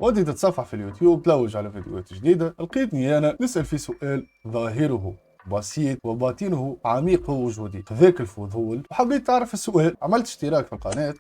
وانت تتصفح في اليوتيوب تلوج على فيديوهات جديدة، لقيتني أنا نسأل في سؤال ظاهره بسيط وباطنه عميق ووجودي، خذاك الفضول وحبيت تعرف السؤال. عملت اشتراك في القناة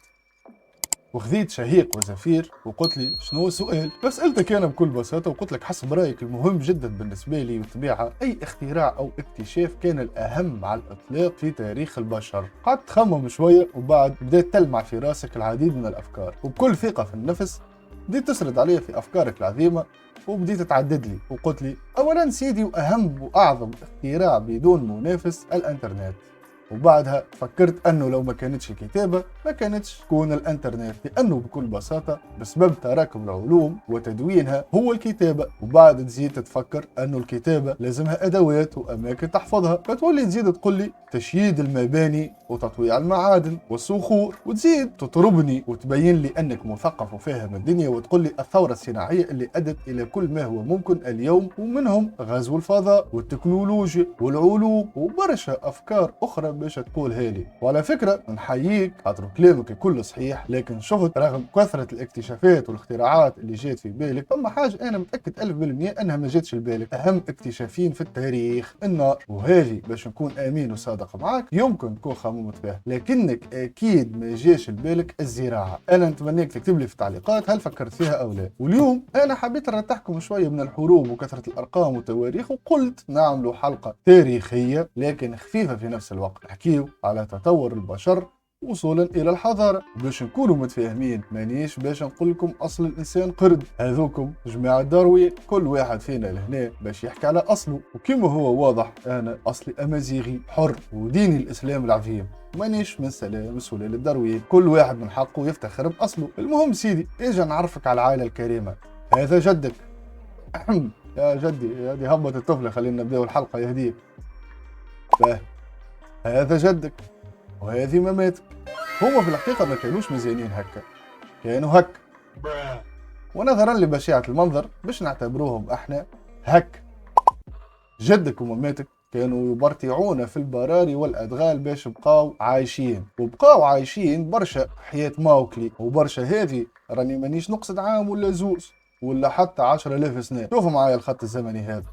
وخذيت شهيق وزفير وقلت لي شنو السؤال. فسألتك أنا بكل بساطة وقلت لك حسب رأيك المهم جدا بالنسبة لي بالطبيعة، أي اختراع أو اكتشاف كان الأهم على الإطلاق في تاريخ البشر؟ قعدت تخمم شوية وبعد بدأت تلمع في راسك العديد من الأفكار، وبكل ثقة في النفس بديت تسرد علي في أفكارك العظيمة وبديت تعدد لي وقلت لي أولا سيدي وأهم وأعظم اختراع بدون منافس الإنترنت. وبعدها فكرت أنه لو ما كانتش الكتابة ما كانتش تكون الإنترنت، لأنه بكل بساطة بسبب تراكم العلوم وتدوينها هو الكتابة. وبعد تزيد تتفكر أنه الكتابة لازمها أدوات وأماكن تحفظها، فتولي تزيد تقول لي تشييد المباني وتطويع المعادن والصخور، وتزيد تطربني وتبين لي أنك مثقف وفاهم الدنيا وتقول لي الثورة الصناعية اللي أدت إلى كل ما هو ممكن اليوم، ومنهم غزو الفضاء والتكنولوجيا والعلوم وبرشا أفكار أخرى باش تقولها لي. وعلى فكرة نحييك خاطر كلامك كله صحيح، لكن شفت رغم كثرة الاكتشافات والاختراعات اللي جات في بالك فما حاجة أنا متأكد 1000% أنها ما جاتش لبالك. أهم اكتشافين في التاريخ النار، وهذه باش نكون أمين وصادق معاك يمكن تكون خممت فيها، لكنك أكيد ما جاش لبالك الزراعة. أنا نتمنىك تكتب لي في التعليقات هل فكرت فيها أو لا. واليوم أنا حبيت نرتاحكم شوية من الحروب وكثرة الأرقام والتواريخ، وقلت نعملوا حلقة تاريخية لكن خفيفة في نفس الوقت، نحكيو على تطور البشر وصولا الى الحضاره. باش نكونوا متفاهمين مانيش باش نقول لكم اصل الانسان قرد، هذوكم جماعه داروين، كل واحد فينا لهنا باش يحكي على اصله. وكما هو واضح انا اصلي امازيغي حر وديني الاسلام العظيم، مانيش من سلالة داروين، كل واحد من حقه يفتخر باصله. المهم سيدي اجا نعرفك على العائله الكريمه. هذا جدك. يا جدي هذه هبط الطفله، خلينا نبداو الحلقه يهديك. هذا جدك وهذه مماتك. هما في الحقيقة ما كانوش مزيانين هكا، كانوا هك، ونظرا لبشاعة المنظر باش نعتبروهم احنا هك. جدك ومماتك كانوا يبرطعون في البراري والادغال باش بقاو عايشين، وبقاو عايشين برشا حياة ماوكلي، وبرشا هذه راني مانيش نقصد عام ولا زوز ولا حتى 10,000 سنة. شوفوا معايا الخط الزمني هذا.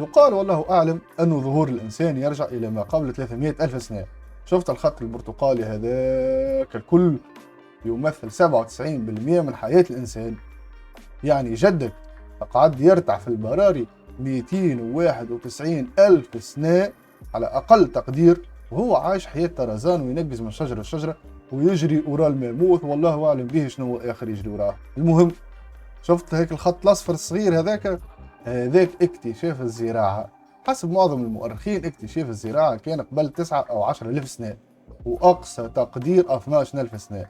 يقال والله أعلم أن ظهور الإنسان يرجع إلى ما قبل 300 ألف سنة. شفت الخط البرتقالي هذاك الكل يمثل 97% من حياة الإنسان. يعني جدك قعد يرتع في البراري 291 ألف سنة على أقل تقدير، وهو عايش حياة طرزان وينقز من شجرة لشجرة ويجري وراه الماموث والله أعلم به شنو هو آخر يجري وراه. المهم شفت هيك الخط الأصفر الصغير هذاك، هذاك اكتشاف الزراعة. حسب معظم المؤرخين اكتشاف الزراعة كان قبل 9 أو 10 ألف سنة، وأقصى تقدير 12 ألف سنة.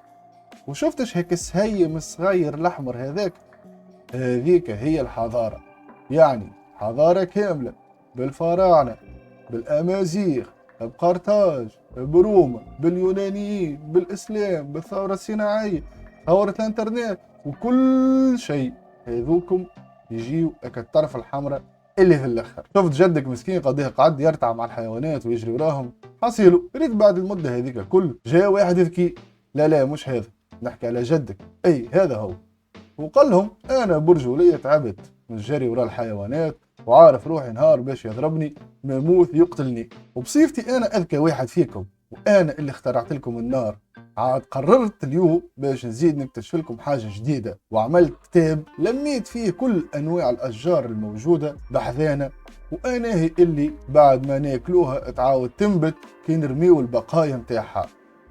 وشفتش هيك السهيم الصغير الأحمر هذاك، هذيك هي الحضارة. يعني حضارة كاملة بالفراعنة، بالأمازيغ، بقرطاج، بروما، باليونانيين، بالإسلام، بالثورة الصناعية، ثورة الإنترنت، وكل شيء هذوكم يجيو الطرف الحمراء اللي في الاخر. شفت جدك مسكين قضيه قعد يرتع مع الحيوانات ويجري وراهم، حصيله ريت بعد المده هذيك الكل جاء واحد ذكي، لا مش هذا، نحكي على جدك، اي هذا هو. وقال لهم انا برجوليه تعبت من الجري ورا الحيوانات وعارف روحي نهار باش يضربني ماموث يقتلني، وبصيفتي انا اذكى واحد فيكم وانا اللي اخترعت لكم النار، عاد قررت اليوم باش نزيد نكتشف لكم حاجة جديدة، وعملت كتاب لميت فيه كل أنواع الأشجار الموجودة بحذانا، وأنا هي اللي بعد ما ناكلوها تعاود تنبت كي نرميو البقايا متاعها.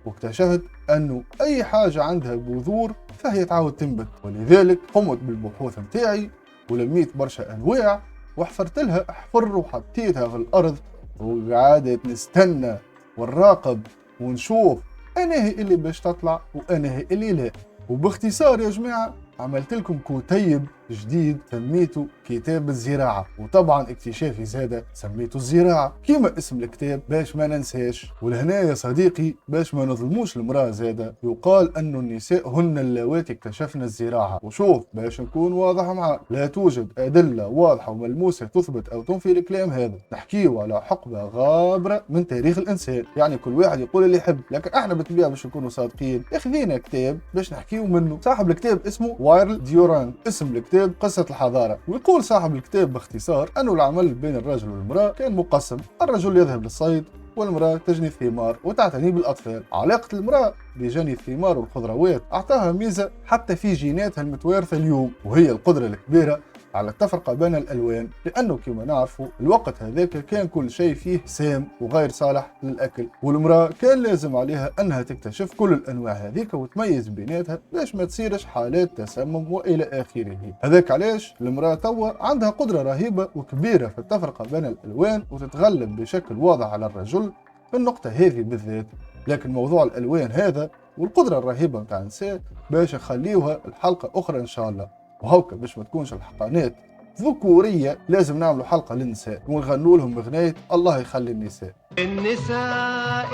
واكتشفت أنه أي حاجة عندها بذور فهي تعاود تنبت، ولذلك قمت بالبحوث متاعي ولميت برشا أنواع وحفرت لها حفر وحطيتها في الأرض، وقعدت نستنى ونراقب ونشوف انا هي اللي باش تطلع وانا هي اللي لا. وباختصار يا جماعه عملت لكم كتيب جديد سميته كتاب الزراعة، وطبعا اكتشافي زادة سميته الزراعة كيما اسم الكتاب باش ما ننساش. ولهنا يا صديقي باش ما نظلموش المرأة زادة، يقال أن النساء هن اللواتي اكتشفن الزراعة. وشوف باش نكون واضح معاك، لا توجد أدلة واضحة وملموسة تثبت أو تنفي الكلام هذا، نحكيو على حقبة غابرة من تاريخ الإنسان، يعني كل واحد يقول اللي يحب، لكن احنا بالطبيعة باش نكونوا صادقين اخذينا كتاب باش نحكيو منه. صاحب الكتاب اسمه وايرل ديوران، اسم الكتاب قصة الحضارة. ويقول صاحب الكتاب باختصار أنه العمل بين الرجل والمرأة كان مقسم، الرجل يذهب للصيد والمرأة تجني الثمار وتعتني بالأطفال. علاقة المرأة بجني الثمار والخضروات أعطاها ميزة حتى في جيناتها المتوارثة اليوم، وهي القدرة الكبيرة على التفرقة بين الألوان، لأنه كما نعرفوا الوقت هذاك كان كل شيء فيه سام وغير صالح للأكل، والمرأة كان لازم عليها أنها تكتشف كل الأنواع هذيك وتميز بيناتها باش ما تصيرش حالات تسمم وإلى آخره. هذاك علاش المرأة توا عندها قدرة رهيبة وكبيرة في التفرقة بين الألوان وتتغلب بشكل واضح على الرجل في النقطة هذه بالذات. لكن موضوع الألوان هذا والقدرة الرهيبة متاع النساء باش نخليوها الحلقة أخرى إن شاء الله. وهوكا باش ما تكونش الحقانات ذكورية لازم نعملوا حلقة للنساء ونغنوا لهم بغناية الله يخلي النساء. النساء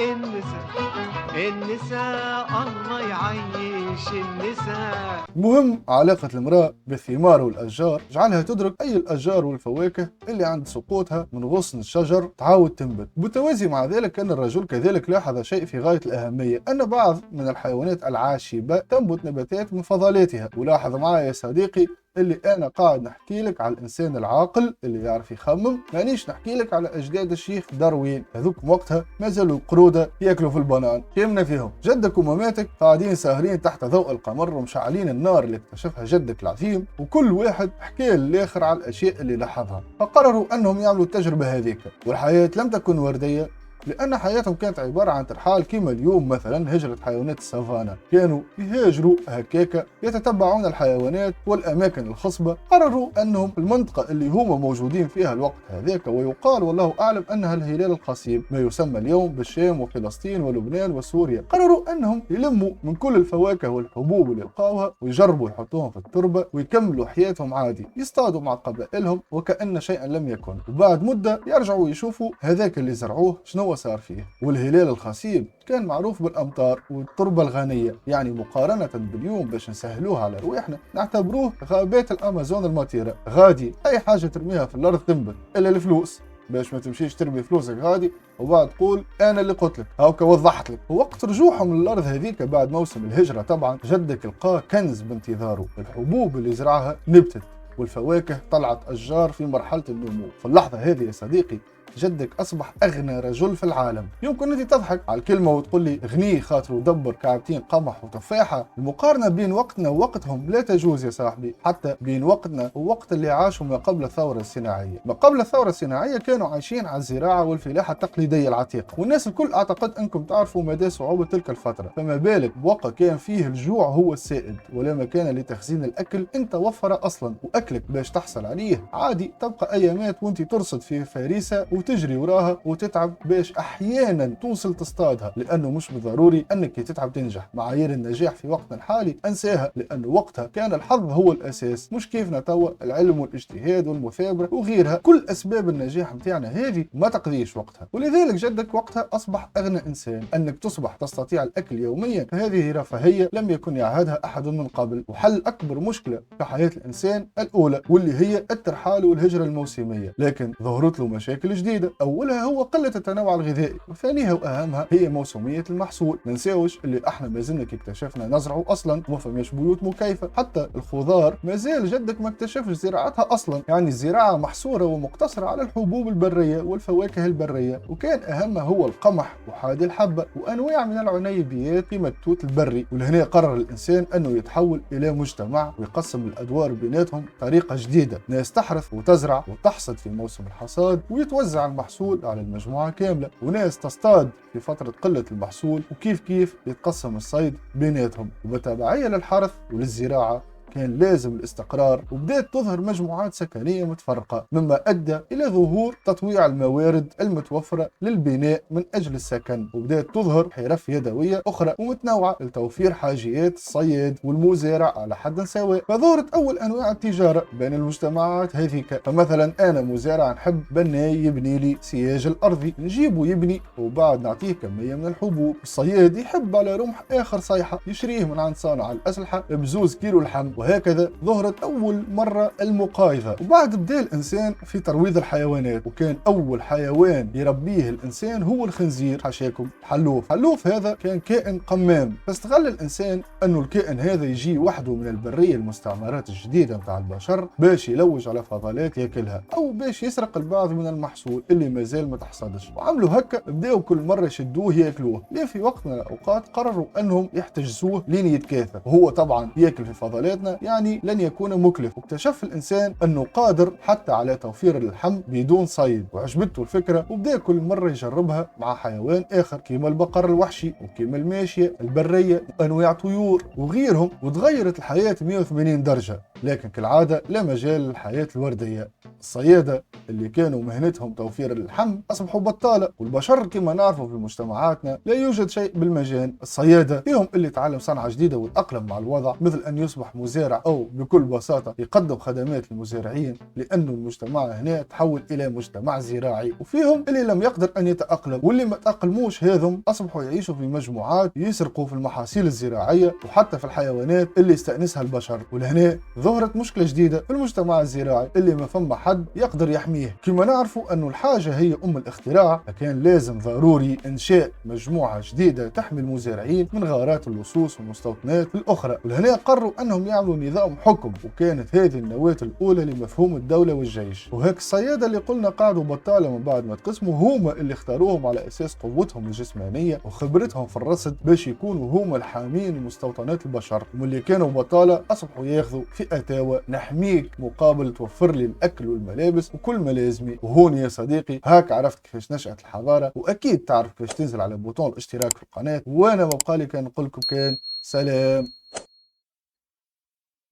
النساء الله يعيش النساء. المهم علاقة المرأة بالثمار والأشجار جعلها تدرك أي الأشجار والفواكه اللي عند سقوطها من غصن الشجر تعاود تنبت. بالتوازي مع ذلك أن الرجل كذلك لاحظ شيء في غاية الأهمية، أن بعض من الحيوانات العاشبة تنبت نباتات من فضلاتها. ولاحظ معايا يا صديقي اللي انا قاعد نحكي لك على الانسان العاقل اللي يعرف يخمم، مانيش نحكي لك على اجداد الشيخ داروين، هذوك وقتها ما زالوا القروده ياكلوا في البنان، كيمنا فيهم. جدك وماماتك قاعدين ساهرين تحت ضوء القمر ومشعلين النار اللي اكتشفها جدك العظيم، وكل واحد حكى للاخر على الاشياء اللي لاحظها، فقرروا انهم يعملوا التجربه هذيك. والحياه لم تكن ورديه، لأن حياتهم كانت عبارة عن ترحال كما اليوم مثلا هجرة حيوانات السافانا، كانوا يهاجروا هكاكا يتتبعون الحيوانات والأماكن الخصبة. قرروا أنهم المنطقة اللي هما موجودين فيها الوقت هذاك، ويقال والله أعلم أنها الهلال القصيم، ما يسمى اليوم بالشام وفلسطين ولبنان وسوريا، قرروا أنهم يلموا من كل الفواكه والحبوب اللي لقاوها ويجربوا يحطوهم في التربة ويكملوا حياتهم عادي، يصطادوا مع قبائلهم وكأن شيئا لم يكن، وبعد مدة يرجعوا يشوفوا هذاك اللي زرعوه شنو صار فيه. والهلال الخصيب كان معروف بالامطار والتربه الغنيه، يعني مقارنه باليوم باش نسهلوها على رواحنا نعتبروه غابات الامازون المطيره، غادي اي حاجه ترميها في الارض تنبت الا الفلوس، باش ما تمشيش ترمي فلوسك غادي وبعد تقول انا اللي قلت لك هاكا وضحت لك. ووقت رجوعهم للارض هذيك بعد موسم الهجره طبعا جدك لقاه كنز بانتظاره، الحبوب اللي زرعها نبتت والفواكه طلعت اشجار في مرحله النمو. في اللحظه هذه يا صديقي جدك أصبح أغنى رجل في العالم. يمكن أنت تضحك على الكلمة وتقول لي غني خاطر ودبر كعبتين قمح وتفاحة. المقارنة بين وقتنا ووقتهم لا تجوز يا صاحبي، حتى بين وقتنا ووقت اللي عاشوا ما قبل الثورة الصناعية. ما قبل الثورة الصناعية كانوا عايشين على الزراعة والفلاحة التقليدية العتيقة، والناس الكل أعتقد أنكم تعرفوا مدى صعوبة تلك الفترة، فما بالك بوقت كان فيه الجوع هو السائد ولا مكان لتخزين الأكل أنت وفر أصلا، وأكلك باش تحصل عليه عادي تبقى أيامات وأنت ترصد في فريسة وتجري وراها وتتعب باش احيانا توصل تصطادها، لانه مش بالضروري انك تتعب تنجح. معايير النجاح في وقتنا الحالي انساها، لانه وقتها كان الحظ هو الاساس، مش كيفنا توا العلم والاجتهاد والمثابره وغيرها. كل اسباب النجاح متاعنا هذه ما تقضيش وقتها، ولذلك جدك وقتها اصبح اغنى انسان. انك تصبح تستطيع الاكل يوميا هذه رفاهيه لم يكن يعهدها احد من قبل، وحل اكبر مشكله في حياه الانسان الاولى واللي هي الترحال والهجره الموسميه. لكن ظهرت له مشاكل جديده، اولها هو قله التنوع الغذائي، وثانيها واهمها هي موسميه المحصول. ما نساوش اللي احنا ما زلنا كي اكتشفنا نزرعه اصلا وما فماش بيوت مكيفه، حتى الخضار ما زال جدك ما اكتشفش زراعتها اصلا، يعني الزراعه محصوره ومقتصره على الحبوب البريه والفواكه البريه، وكان اهمها هو القمح وحادي الحبه وانواع من العنيبيات كما التوت البري. ولهنا قرر الانسان انه يتحول الى مجتمع ويقسم الادوار بيناتهم طريقه جديده، ناس تحرث وتزرع وتحصد في موسم الحصاد ويتوزع المحصول على المجموعة كاملة، وناس تصطاد في فترة قلة المحصول، وكيف كيف يتقسم الصيد بيناتهم. وبالتبعية للحرث وللزراعة كان لازم الاستقرار، وبدأت تظهر مجموعات سكنية متفرقة، مما أدى إلى ظهور تطويع الموارد المتوفرة للبناء من أجل السكن، وبدأت تظهر حرف يدوية أخرى ومتنوعة لتوفير حاجيات الصياد والمزارع على حد سواء. فظهرت أول أنواع التجارة بين المجتمعات هذيك. فمثلا أنا مزارع نحب بناي يبني لي سياج الأرضي، نجيبه يبني وبعد نعطيه كمية من الحبوب. الصياد يحب على رمح آخر صيحة يشريه من عند صانع الأسلحة ب2 كيلو لحم. وهكذا ظهرت أول مرة المقايضة. وبعد بدأ الإنسان في ترويض الحيوانات، وكان أول حيوان يربيه الإنسان هو الخنزير، حاشاكم حلوف. حلوف هذا كان كائن قمام، فاستغل الإنسان أنه الكائن هذا يجي وحده من البرية المستعمرات الجديدة متاع البشر باش يلوج على فضلات ياكلها، أو باش يسرق البعض من المحصول اللي مازال ما تحصدش. وعملوا هكا، بداوا كل مرة يشدوه ياكلوه، لين في وقت من الأوقات قرروا أنهم يحتجزوه لين يتكاثر، وهو طبعا ياكل في فضلاتنا يعني لن يكون مكلف. واكتشف الإنسان أنه قادر حتى على توفير اللحم بدون صيد، وعجبته الفكرة وبدأ كل مرة يجربها مع حيوان آخر كيما البقر الوحشي وكيما الماشية البرية وأنواع طيور وغيرهم. وتغيرت الحياة 180 درجة، لكن كالعادة لا مجال للحياة الوردية. الصيادة اللي كانوا مهنتهم توفير اللحم أصبحوا بطالة، والبشر كما نعرفوا في مجتمعاتنا لا يوجد شيء بالمجان. الصيادة فيهم اللي تعلم صنعة جديدة وتأقلم مع الوضع، مثل أن يصبح مزارع أو بكل بساطة يقدم خدمات للمزارعين، لأن المجتمع هنا تحول إلى مجتمع زراعي. وفيهم اللي لم يقدر أن يتأقلم، واللي ما تأقلموش هذم أصبحوا يعيشوا في مجموعات يسرقوا في المحاصيل الزراعية وحتى في الحيوانات اللي استأنسها البشر. ولهنا ظهرت مشكلة جديدة في المجتمع الزراعي اللي ما فما حد يقدر يحميه. كما نعرفوا أنه الحاجة هي أم الاختراع، فكان لازم ضروري إنشاء مجموعة جديدة تحمي المزارعين من غارات اللصوص والمستوطنات الأخرى. ولهنا قرروا أنهم يعملوا نظام حكم، وكانت هذه النواة الأولى لمفهوم الدولة والجيش. وهيك الصيادة اللي قلنا قعدوا بطالة من بعد ما تقسموا، هما اللي اختاروهم على أساس قوتهم الجسمانية وخبرتهم في الرصد باش يكونوا هما الحامين لمستوطنات البشر. واللي كانوا بطالة أصبحوا ياخذوا في أتاوى، نحميك مقابل توفر لي الأكل والملابس وكل ما لازمي. وهون يا صديقي هاك عرفت كيفاش نشأت الحضارة، وأكيد تعرف كيفاش تنزل على بوتون الاشتراك في القناة. وأنا ما بقالي كان نقول لكم كان سلام.